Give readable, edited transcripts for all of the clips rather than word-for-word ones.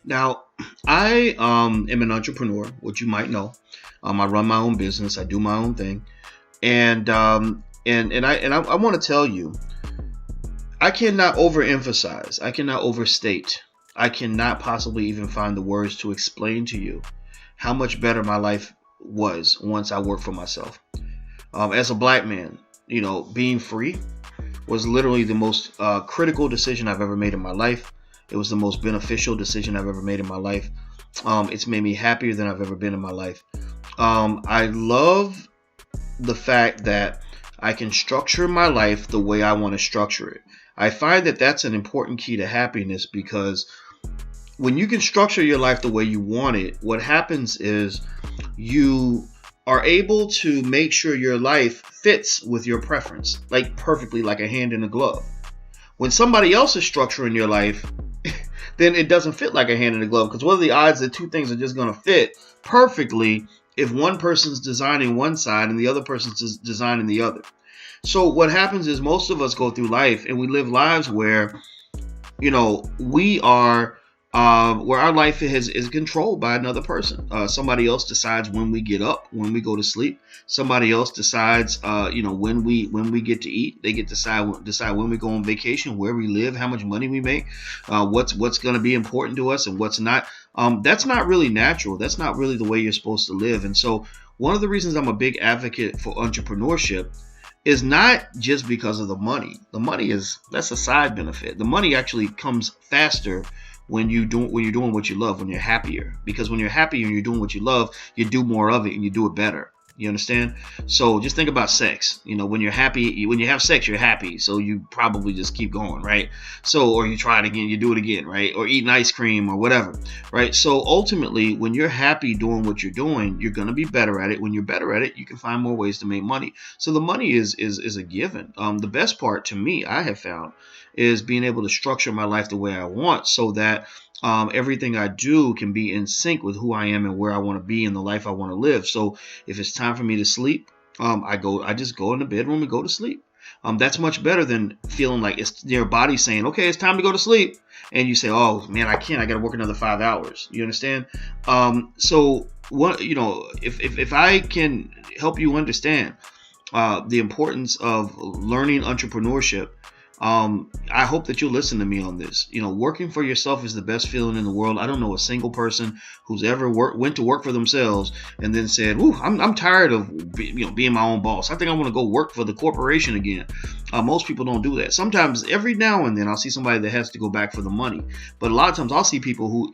Now, I am an entrepreneur, which you might know. I run my own business. I do my own thing, and I want to tell you, I cannot overemphasize. I cannot overstate. I cannot possibly even find the words to explain to you how much better my life was once I worked for myself. As a black man, being free was literally the most critical decision I've ever made in my life. It was the most beneficial decision I've ever made in my life. It's made me happier than I've ever been in my life. I love the fact that I can structure my life the way I want to structure it. I find that that's an important key to happiness, because when you can structure your life the way you want it, what happens is you are able to make sure your life fits with your preference, like perfectly, like a hand in a glove. When somebody else is structuring your life, then it doesn't fit like a hand in a glove, because what are the odds that two things are just going to fit perfectly if one person's designing one side and the other person's designing the other? So what happens is most of us go through life and we live lives where, we are where our life is controlled by another person. Somebody else decides when we get up, when we go to sleep. Somebody else decides, when we get to eat. They get to decide when we go on vacation, where we live, how much money we make, what's going to be important to us and what's not. That's not really natural. That's not really the way you're supposed to live. And so one of the reasons I'm a big advocate for entrepreneurship is not just because of the money. The money that's a side benefit. The money actually comes faster when you're doing what you love, when you're happier. Because when you're happy and you're doing what you love, you do more of it and you do it better. You understand? So just think about sex. When you're happy, when you have sex, you're happy. So you probably just keep going, right? So, or you try it again, you do it again, right? Or eating ice cream or whatever, right? So ultimately, when you're happy doing what you're doing, you're going to be better at it. When you're better at it, you can find more ways to make money. So the money is a given. The best part to me, I have found, is being able to structure my life the way I want, so that everything I do can be in sync with who I am and where I want to be in the life I want to live. So if it's time for me to sleep, I just go in the bedroom and go to sleep. That's much better than feeling like it's your body saying, okay, it's time to go to sleep. And you say, oh man, I can't, I got to work another 5 hours. You understand? So what, if I can help you understand the importance of learning entrepreneurship, I hope that you'll listen to me on this. Working for yourself is the best feeling in the world. I don't know a single person who's ever went to work for themselves and then said, "Ooh, I'm tired of being my own boss. I think I want to go work for the corporation again." Most people don't do that. Sometimes, every now and then, I'll see somebody that has to go back for the money. But a lot of times, I'll see people who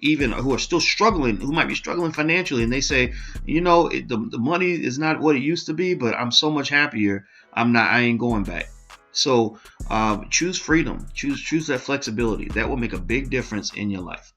are still struggling, who might be struggling financially, and they say, the money is not what it used to be, but I'm so much happier. I ain't going back. So choose freedom, choose that flexibility. That will make a big difference in your life.